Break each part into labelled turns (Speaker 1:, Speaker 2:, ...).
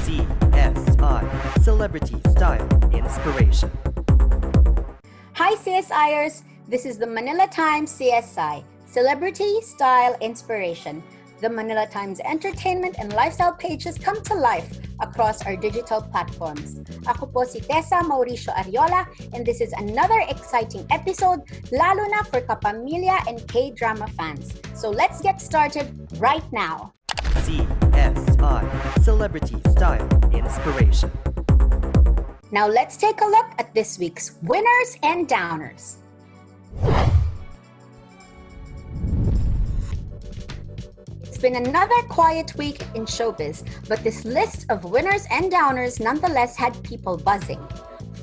Speaker 1: CSI Celebrity Style Inspiration.
Speaker 2: Hi CSIers, this is the Manila Times CSI, Celebrity Style Inspiration. The Manila Times entertainment and lifestyle pages come to life across our digital platforms. Ako po si Tessa Mauricio Ariola, and this is another exciting episode, lalo na for Kapamilya and K-Drama fans. So let's get started right now.
Speaker 1: CSI Celebrity Style Inspiration.
Speaker 2: Now let's take a look at this week's winners and downers. It's been another quiet week in showbiz, but this list of winners and downers nonetheless had people buzzing.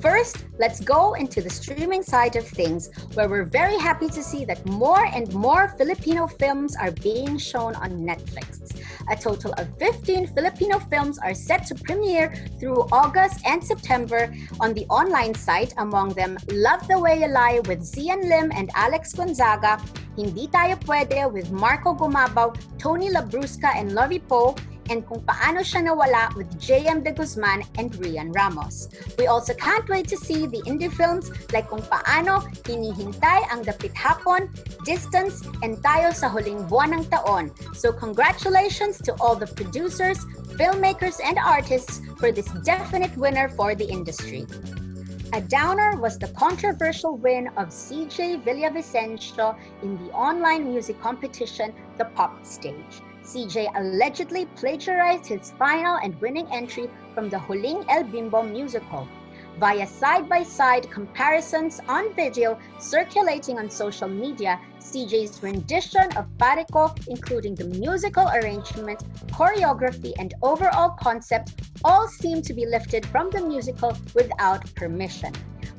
Speaker 2: First, let's go into the streaming side of things, where we're very happy to see that more and more Filipino films are being shown on Netflix. A total of 15 Filipino films are set to premiere through August and September on the online site, among them Love the Way You Lie with Zian Lim and Alex Gonzaga, Hindi Tayo Pwede with Marco Gumabaw, Tony Labrusca and Lovie Poe, and Kung Paano Siya Nawala with J.M. De Guzman and Rian Ramos. We also can't wait to see the indie films like Kung Paano, Hinihintay Ang Dapit Hapon, Distance, and Tayo sa Huling Buwan ng Taon. So congratulations to all the producers, filmmakers, and artists for this definite winner for the industry. A downer was the controversial win of CJ Villavicencio in the online music competition, The Pop Stage. CJ allegedly plagiarized his final and winning entry from the Huling El Bimbo musical. Via side-by-side comparisons on video circulating on social media, CJ's rendition of Pare Ko, including the musical arrangement, choreography, and overall concept, all seem to be lifted from the musical without permission.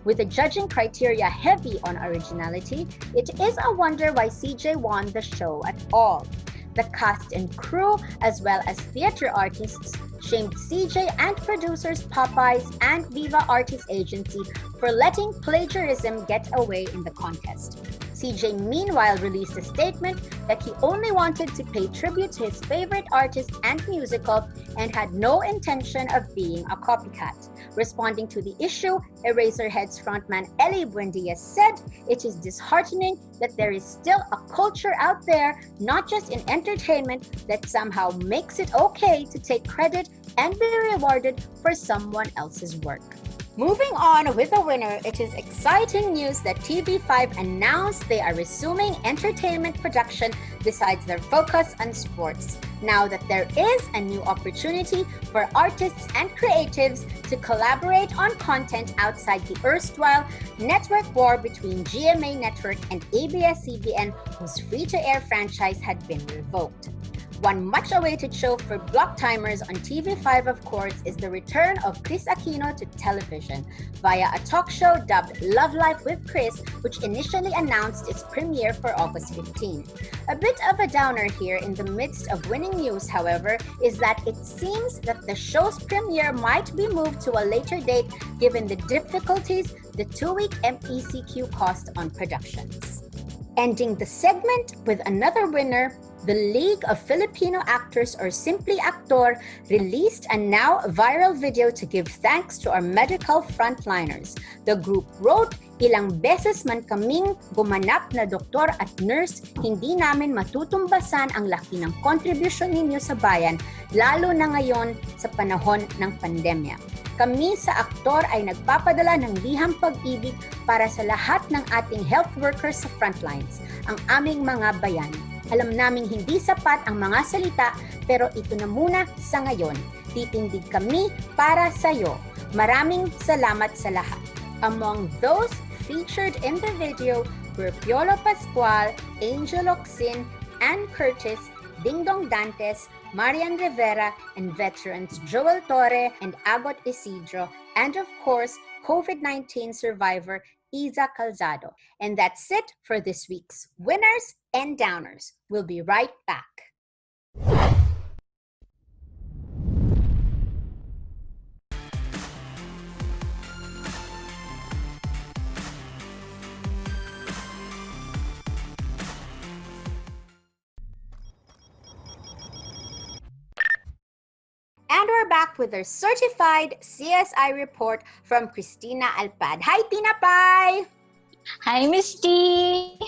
Speaker 2: With the judging criteria heavy on originality, it is a wonder why CJ won the show at all. The cast and crew, as well as theater artists, shamed CJ and producers Popeyes and Viva Artist Agency for letting plagiarism get away in the contest. CJ meanwhile released a statement that he only wanted to pay tribute to his favorite artist and musical and had no intention of being a copycat. Responding to the issue, Eraserheads frontman Eli Buendia said, "It is disheartening that there is still a culture out there, not just in entertainment, that somehow makes it okay to take credit and be rewarded for someone else's work." Moving on with the winner, it is exciting news that TV5 announced they are resuming entertainment production besides their focus on sports. Now that there is a new opportunity for artists and creatives to collaborate on content outside the erstwhile network war between GMA Network and ABS-CBN, whose free-to-air franchise had been revoked. One much-awaited show for block timers on TV5, of course, is the return of Chris Aquino to television via a talk show dubbed Love Life with Chris, which initially announced its premiere for August 15. A bit of a downer here in the midst of winning news, however, is that it seems that the show's premiere might be moved to a later date given the difficulties the 2-week MECQ cost on productions. Ending the segment with another winner, the League of Filipino Actors, or Simply Actor, released a now viral video to give thanks to our medical frontliners. The group wrote, "Ilang beses man kaming gumanap na doktor at nurse, hindi namin matutumbasan ang laki ng kontribusyon ninyo sa bayan, lalo na ngayon sa panahon ng pandemya. Kami sa aktor ay nagpapadala ng liham pag-ibig para sa lahat ng ating health workers sa frontlines, ang aming mga bayan. Alam naming hindi sapat ang mga salita, pero ito na muna sa ngayon. Titindig kami para sa iyo. Maraming salamat sa lahat." Among those featured in the video were Piolo Pascual, Angel Oxin, Ann Curtis, Dingdong Dantes, Marian Rivera, and veterans Joel Torre and Agot Isidro, and of course, COVID-19 survivor Iza Calzado. And that's it for this week's winners and downers. We'll be right back. And we're back back with our certified CSI report from Christina Alpad. Hi, Tina Pai!
Speaker 3: Hi, Misty!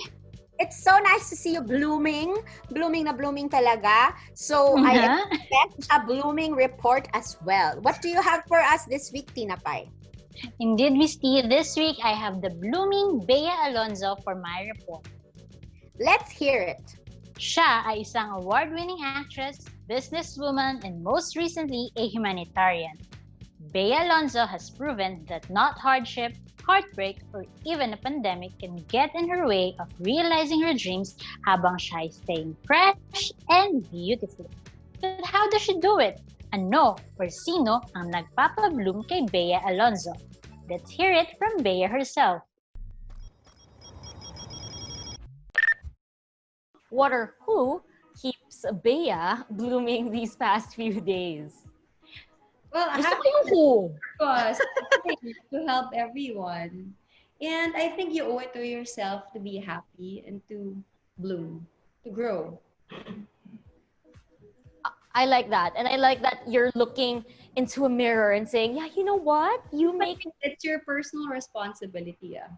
Speaker 2: It's so nice to see you blooming. Blooming na blooming talaga. So I expect a blooming report as well. What do you have for us this week, Tina Pai?
Speaker 3: Indeed, Misty, this week I have the blooming Bea Alonzo for my report.
Speaker 2: Let's hear it.
Speaker 3: Siya ay isang award-winning actress, businesswoman, and most recently, a humanitarian. Bea Alonzo has proven that not hardship, heartbreak, or even a pandemic can get in her way of realizing her dreams habang siya ay staying fresh and beautiful. But how does she do it? Ano or sino ang nagpapabloom kay Bea Alonzo? Let's hear it from Bea herself.
Speaker 4: What or who keeps Bea blooming these past few days?
Speaker 5: Well,
Speaker 4: Gusto ko yung who.
Speaker 5: because to help everyone. And I think you owe it to yourself to be happy and to bloom, to grow.
Speaker 4: I like that. And I like that you're looking into a mirror and saying, yeah, you know what?
Speaker 5: It's your personal responsibility. Yeah.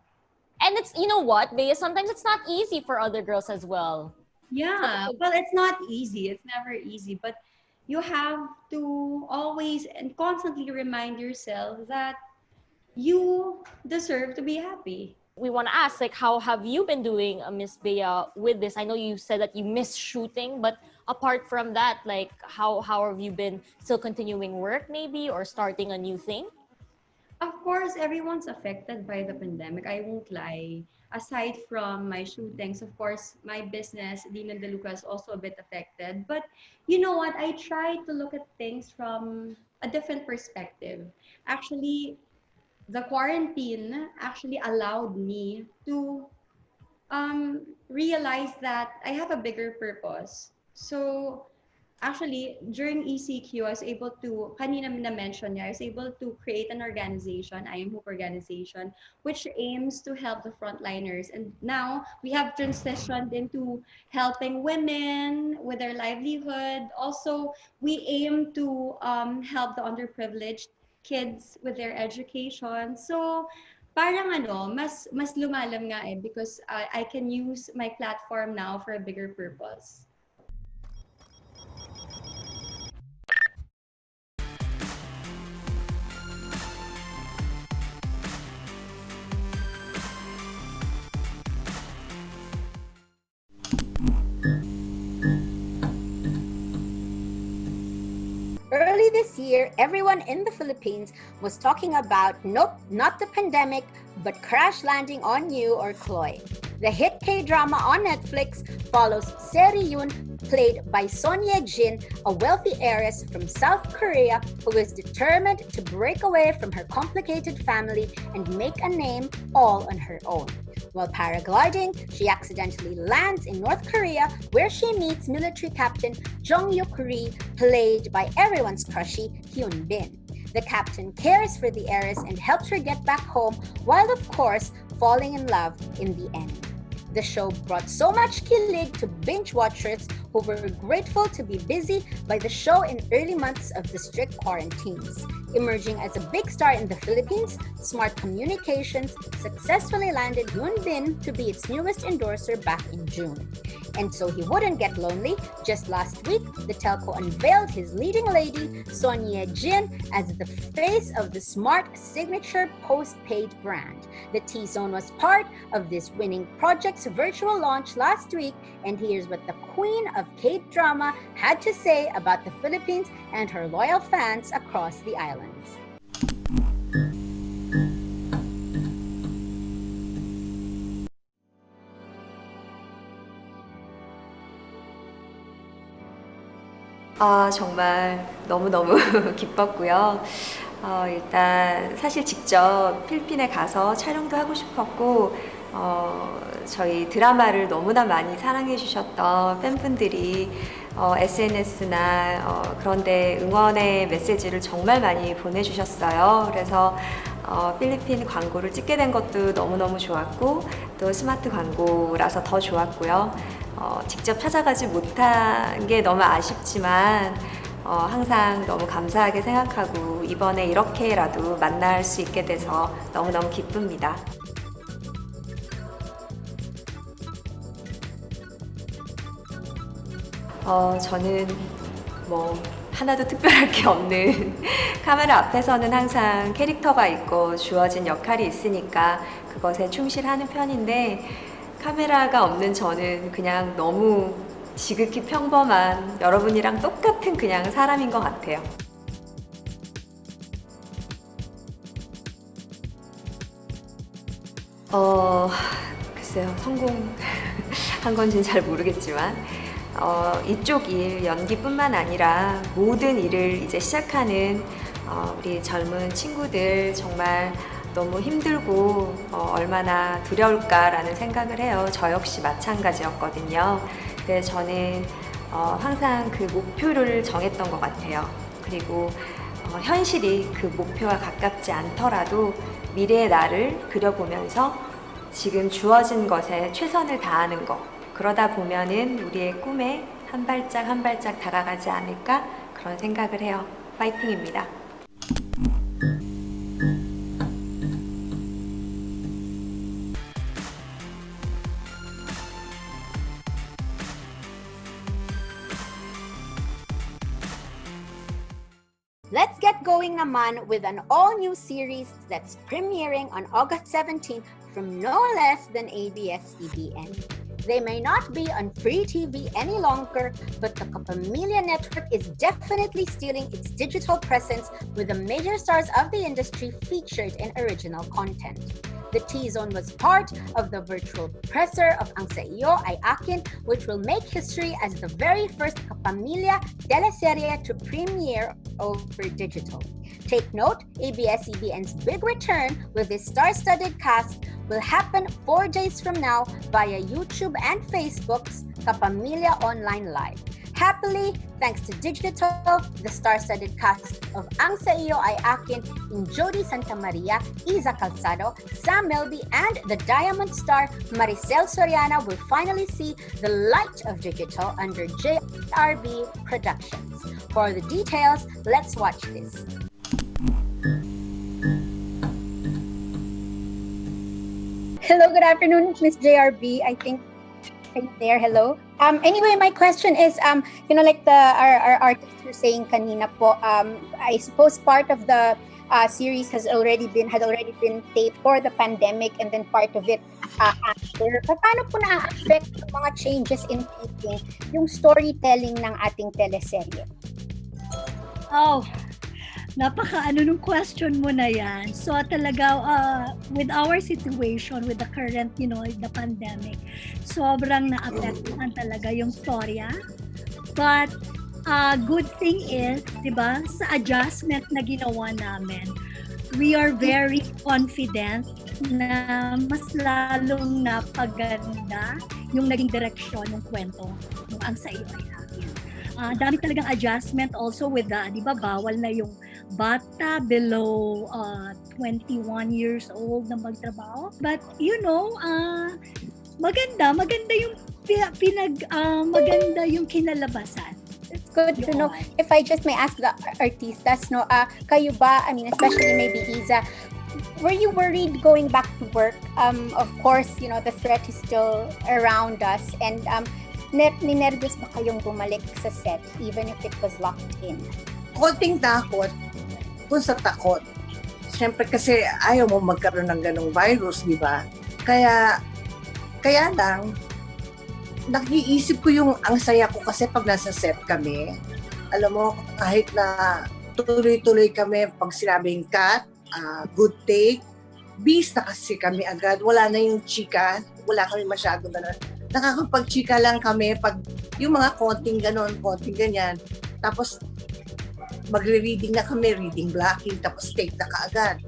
Speaker 4: And it's, you know what, Bea, sometimes it's not easy for other girls as well.
Speaker 5: Yeah, well, it's not easy. It's never easy, but you have to always and constantly remind yourself that you deserve to be happy.
Speaker 4: We want to ask, like, how have you been doing, Miss Bea, with this? I know you said that you miss shooting, but apart from that, like, how have you been still continuing work maybe or starting a new thing?
Speaker 5: Of course, everyone's affected by the pandemic. I won't lie. Aside from my shootings, of course, my business, Dina De Luca, is also a bit affected. But you know what? I try to look at things from a different perspective. Actually, the quarantine actually allowed me to realize that I have a bigger purpose. So actually, during ECQ, I was able to, kanina na-mention niya, I was able to create an organization, I Am Hope Organization, which aims to help the frontliners. And now, we have transitioned into helping women with their livelihood. Also, we aim to help the underprivileged kids with their education. So, parang mas lumalam nga because I can use my platform now for a bigger purpose.
Speaker 2: Early this year, everyone in the Philippines was talking about, nope, not the pandemic, but crash landing on you or Chloe. The hit K-drama on Netflix follows Seri-yoon, played by Son Ye-jin, a wealthy heiress from South Korea who is determined to break away from her complicated family and make a name all on her own. While paragliding, she accidentally lands in North Korea where she meets military captain Jung-yuk Ri, played by everyone's crushy Hyun Bin. The captain cares for the heiress and helps her get back home while, of course, falling in love in the end. The show brought so much kilig to binge watchers who were grateful to be busy by the show in early months of the strict quarantines. Emerging as a big star in the Philippines, Smart Communications successfully landed Yoon Bin to be its newest endorser back in June. And so he wouldn't get lonely, just last week, the telco unveiled his leading lady, Son Ye-jin, as the face of the Smart signature postpaid brand. The T-Zone was part of this winning project's virtual launch last week, and here's what the queen of K-drama had to say about the Philippines and her loyal fans across the islands.
Speaker 6: 정말 너무너무 기뻤고요. 일단 사실 직접 필리핀에 가서 촬영도 하고 싶었고 저희 드라마를 너무나 많이 사랑해 주셨던 팬분들이 SNS나 그런데 응원의 메시지를 정말 많이 보내주셨어요. 그래서 필리핀 광고를 찍게 된 것도 너무너무 좋았고 또 스마트 광고라서 더 좋았고요. 직접 찾아가지 못한 게 너무 아쉽지만 항상 너무 감사하게 생각하고 이번에 이렇게라도 만날 수 있게 돼서 너무너무 기쁩니다. 저는 뭐 하나도 특별할 게 없는 카메라 앞에서는 항상 캐릭터가 있고 주어진 역할이 있으니까 그것에 충실하는 편인데 카메라가 없는 저는 그냥 너무 지극히 평범한 여러분이랑 똑같은 그냥 사람인 것 같아요. 글쎄요, 성공한 건지는 잘 모르겠지만 이쪽 일, 연기뿐만 아니라 모든 일을 이제 시작하는 우리 젊은 친구들 정말 너무 힘들고 얼마나 두려울까라는 생각을 해요. 저 역시 마찬가지였거든요. 그래서 저는 항상 그 목표를 정했던 것 같아요. 그리고 현실이 그 목표와 가깝지 않더라도 미래의 나를 그려보면서 지금 주어진 것에 최선을 다하는 것, 그러다 보면은 우리의 꿈에 한 발짝 한 발짝 다가가지 않을까 그런 생각을 해요. 파이팅입니다.
Speaker 2: Let's get going naman with an all-new series that's premiering on August 17th from no less than ABS-CBN. They may not be on free TV any longer, but the Kapamilya network is definitely stealing its digital presence with the major stars of the industry featured in original content. The T-Zone was part of the virtual presser of Ang Sa Iyo Ay Akin, which will make history as the very first Kapamilya teleserye to premiere over digital. Take note, ABS-CBN's big return with this star-studded cast will happen 4 days from now via YouTube and Facebook's Kapamilya Online Live. Happily, thanks to digital, the star-studded cast of Ang Sa Iyo Ay Akin in Jodi Sta, Iza Calzado, Sam Milby, and the Diamond star Maricel Soriano will finally see the light of digital under JRB Productions. For the details, let's watch this. Hello, good afternoon, Miss JRB. I think right there. Hello. Anyway, my question is, like our artists were saying kanina po, I suppose part of the series had already been taped for the pandemic, and then part of it after. Paano po na-affect yung mga changes in taping yung storytelling ng ating teleserye?
Speaker 7: Napaka-ano nung question mo na yan. So talaga, with our situation, with the current, the pandemic, sobrang na-apektuhan talaga yung storya. But, good thing is, di ba, sa adjustment na ginawa namin, we are very confident na mas lalong napaganda yung naging direksyon ng kwento ng Ang Sa Iyo Ay Akin. Dami talagang adjustment also with the, di ba, bawal na yung bata below 21 years old na magtrabaho. But, maganda yung maganda yung kinalabasan.
Speaker 2: It's good to know. If I just may ask the artistas, kayo ba, especially maybe Iza, were you worried going back to work? Of course, the threat is still around us, and ninervyos ba kayong bumalik sa set even if it was locked in?
Speaker 8: Konting takot kung sa takot. Siyempre kasi ayaw mo magkaroon ng ganong virus, di ba? Kaya lang, nag-iisip ko yung ang saya ko kasi pag nasa set kami. Alam mo, kahit na tuloy-tuloy kami pag sinabing cut, good take, bis na kasi kami agad. Wala na yung chika, wala kami masyadong gano'n. Nakakapag-chika lang kami pag yung mga konting ganon, konting ganyan. Tapos, magre-reading na kami, reading blocking, tapos take na kaagad.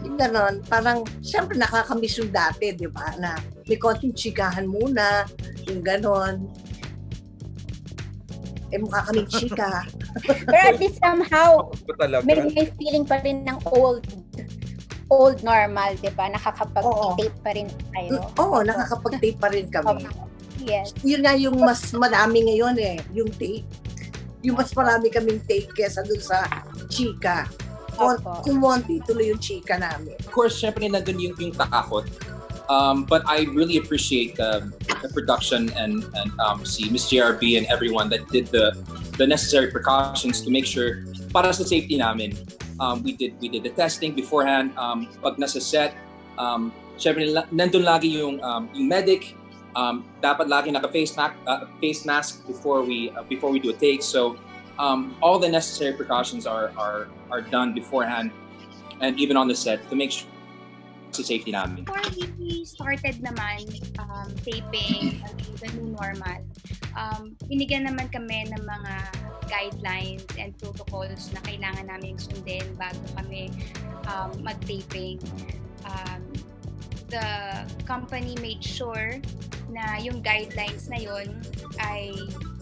Speaker 8: Yung ganon, parang, syempre nakakamiss yung dati, di ba? Na may konting chikahan muna, yung ganon. Mukha kaming chika.
Speaker 2: Pero at least somehow, may feeling pa rin ng old normal, di ba? Nakakapag-tape pa rin tayo.
Speaker 8: Oo, nakakapag-tape pa rin kami.
Speaker 2: Yes.
Speaker 8: Yun nga yung mas madami ngayon yung tape. Yung mas marami kaming take kesa dun sa chika.
Speaker 2: Opo.
Speaker 8: Kumonti tuloy yung chika namin.
Speaker 9: Of course, syempre nandun yung takot. But I really appreciate the production and si Miss JRB and everyone that did the necessary precautions to make sure para sa safety namin. We did the testing beforehand. Pag nasa set, syempre nandun lagi yung medic. Dapat lagi naka-face mask before we do a take. So all the necessary precautions are done beforehand and even on the set to make sure sa safety namin.
Speaker 10: Before we started naman taping the new normal, binigyan naman kami ng mga guidelines and protocols na kailangan namin sundin bago kami mag-taping. The company made sure na yung guidelines na yun ay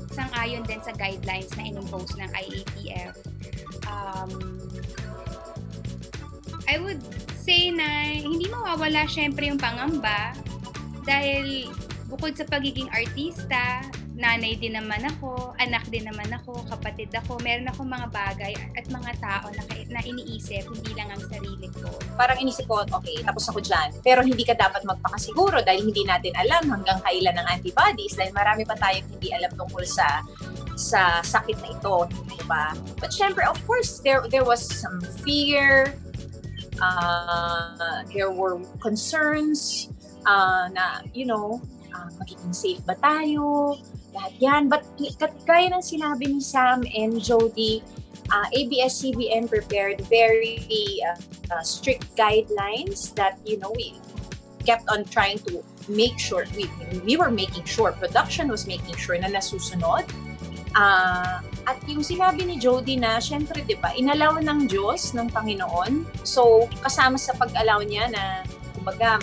Speaker 10: sang-ayon din sa guidelines na inimpose ng IATF. I would say na hindi mawawala syempre yung pangamba dahil bukod sa pagiging artista, nanay din naman ako, anak din naman ako, kapatid ako, meron akong mga bagay at mga tao na iniisip, hindi lang ang sarili ko.
Speaker 11: Parang inisip ko, okay, tapos ako dyan. Pero hindi ka dapat magpakasiguro dahil hindi natin alam hanggang kailan ng antibodies dahil marami pa tayong hindi alam tungkol sa sakit na ito, di ba? But syempre, of course, there was some fear, there were concerns na, magiging safe ba tayo? Lahat yan. But kaya ng sinabi ni Sam and Jodi, ABS-CBN prepared very strict guidelines that, we kept on trying to make sure, we were making sure, production was making sure na nasusunod. At yung sinabi ni Jodi na, syempre, di ba, inalaw ng Diyos, ng Panginoon. So, kasama sa pag-alaw niya na, kumbaga,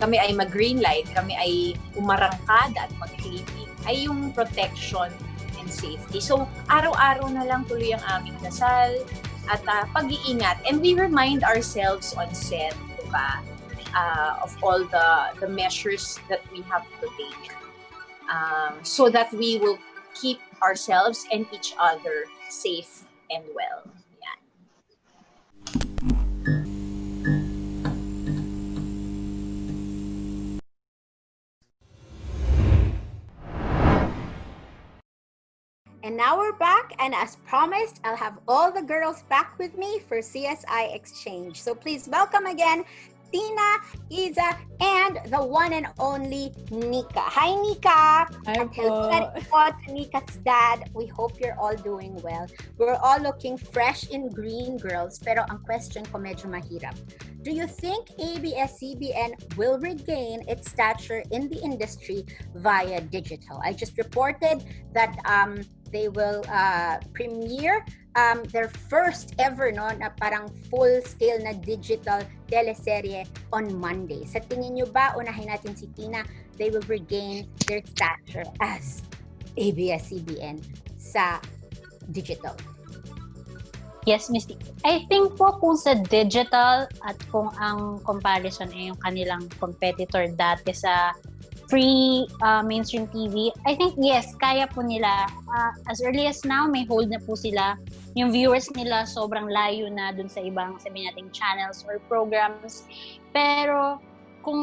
Speaker 11: kami ay mag-green light, kami ay umarangkada at mag-taping, ay yung protection and safety. So, araw-araw na lang tuloy ang aming dasal at pag-iingat. And we remind ourselves on set, di ba, of all the measures that we have to take so that we will keep ourselves and each other safe and well. Yan.
Speaker 2: And now we're back, and as promised, I'll have all the girls back with me for CSI Exchange. So please welcome again Tina, Iza, and the one and only Nika. Hi, Nika!
Speaker 12: Hi
Speaker 2: Until
Speaker 12: po.
Speaker 2: Nika's dad, we hope you're all doing well. We're all looking fresh in green, girls, pero ang question ko medyo mahirap. Do you think ABS-CBN will regain its stature in the industry via digital? I just reported that they will premiere their first ever na parang full-scale na digital teleserye on Monday. Sa tingin nyo ba, unahin natin si Tina, they will regain their stature as ABS-CBN sa digital?
Speaker 3: Yes, Miss T. I think po kung sa digital at kung ang comparison ay yung kanilang competitor dati sa free mainstream TV, I think yes, kaya po nila. As early as now, may hold na po sila. Yung viewers nila sobrang layo na dun sa ibang sabihin nating channels or programs. Pero kung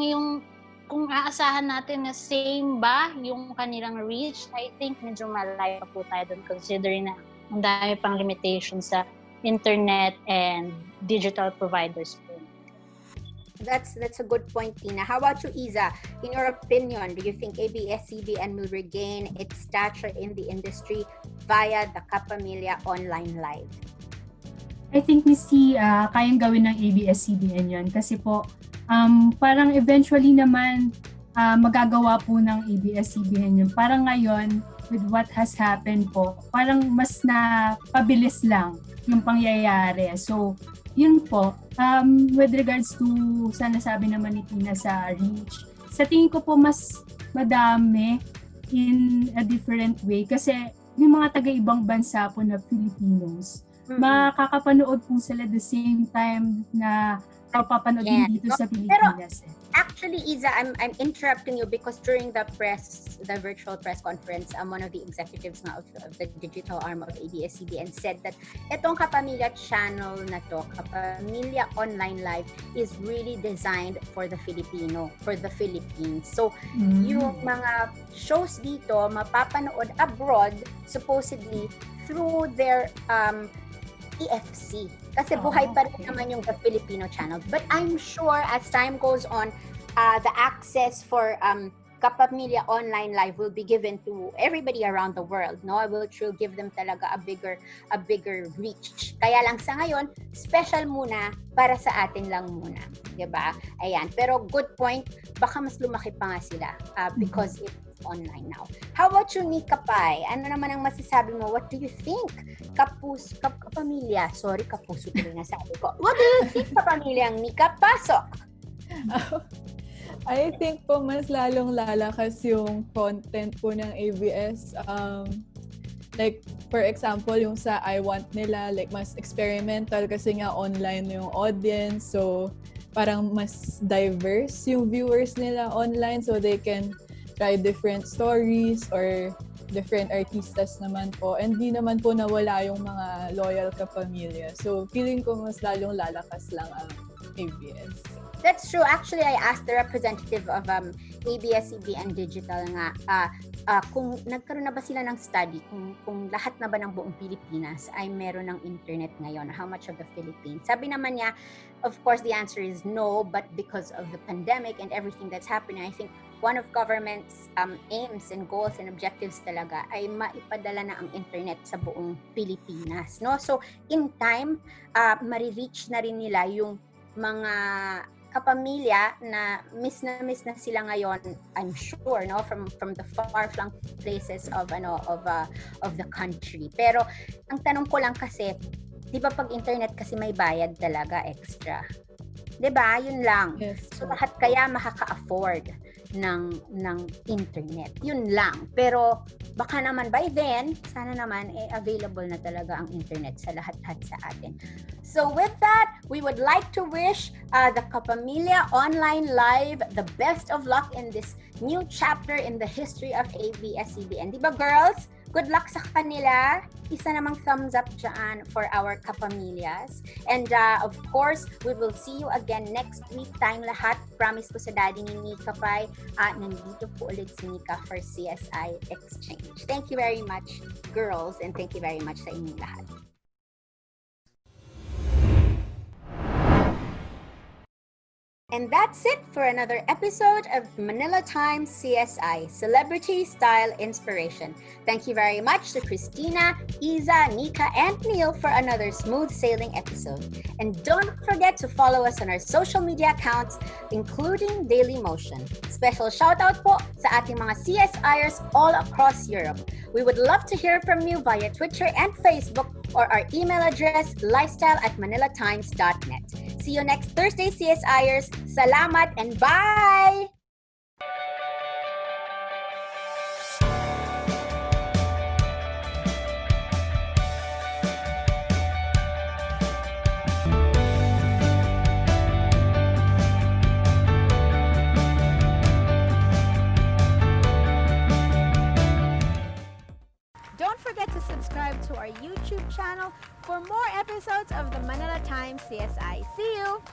Speaker 3: aasahan natin na same ba yung kanilang reach, I think medyo malayo pa po tayo dun considering na ang dami pang limitations sa internet and digital providers po.
Speaker 2: That's a good point, Tina. How about you, Iza? In your opinion, do you think ABS-CBN will regain its stature in the industry via the Kapamilya online live?
Speaker 12: I think, Miss T, kayang gawin ng ABS-CBN yun kasi po parang eventually naman magagawa po ng ABS-CBN yun. Parang ngayon, with what has happened po, parang mas napabilis lang yung pangyayari. So, yun po, with regards to sa nasabi naman ni Tina sa reach, sa tingin ko po mas madami in a different way kasi yung mga taga-ibang bansa po na Filipinos, makakapanood po sila the same time na papapanood din dito sa Pilipinas.
Speaker 2: Actually, Iza, I'm interrupting you because during the virtual press conference, one of the executives of the digital arm of ABS-CBN said that itong Kapamilya channel na to, Kapamilya Online Live, is really designed for the Philippines. So, yung mga shows dito, mapapanood abroad, supposedly, through their EFC. Kasi buhay pa rin naman yung the Filipino channel. But I'm sure as time goes on, the access for Kapamilya Online Live will be given to everybody around the world. No, I will truly give them talaga a bigger reach. Kaya lang sa ngayon, special muna para sa atin lang muna, 'di ba? Ayan. Pero good point, baka mas lumaki pa nga sila because it's online now. How about you, Nika Pai? Ano naman ang masasabi mo? What do you think? Kapamilya. Sorry, kapuso tuloy na sabi ko. What do you think, Kapamilyang Nika? Pasok!
Speaker 13: I think po mas lalong lalakas yung content po ng ABS. Like, for example, yung sa I Want nila, like, mas experimental kasi nga online yung audience. So, parang mas diverse yung viewers nila online so they can try different stories or different artistas naman po. And di naman po nawala yung mga loyal kapamilya. So, feeling ko mas lalong lalakas lang ang ABS.
Speaker 2: That's true. Actually, I asked the representative of ABS-CBN Digital nga kung nagkaroon na ba sila ng study kung lahat na ba ng buong Pilipinas ay meron ng internet ngayon, how much of the Philippines. Sabi naman niya, of course, the answer is no, but because of the pandemic and everything that's happening, I think one of government's aims and goals and objectives talaga ay maipadala na ang internet sa buong Pilipinas, no? So, in time, marireach na rin nila yung mga kapamilya na miss na sila ngayon, I'm sure, no, from the far-flung places of the country. Pero ang tanong ko lang kasi, 'di ba pag internet kasi may bayad talaga extra? 'Di ba? Yun lang.
Speaker 13: Yes.
Speaker 2: So lahat kaya makaka-afford ng internet. Yun lang. Pero baka naman by then, sana naman available na talaga ang internet sa lahat-lahat sa atin. So with that, we would like to wish the Kapamilya Online Live the best of luck in this new chapter in the history of ABS-CBN. Di ba, girls? Good luck sa kanila. Isa namang thumbs up dyan for our Kapamilyas. And of course, we will see you again next week. Tayong lahat. Promise ko sa daddy ni Nika Pai, nandito po ulit si Nika for CSI Exchange. Thank you very much, girls, and thank you very much sa inyong lahat. And that's it for another episode of Manila Times CSI, Celebrity Style Inspiration. Thank you very much to Christina, Iza, Nika, and Neil for another smooth sailing episode. And don't forget to follow us on our social media accounts, including Daily Motion. Special shoutout po sa ating mga CSIers all across Europe. We would love to hear from you via Twitter and Facebook or our email address, lifestyle@manilatimes.net. See you next Thursday, CSIers. Salamat and bye!
Speaker 14: Don't forget to subscribe to our YouTube channel for more episodes of the Manila Times CSI. See you!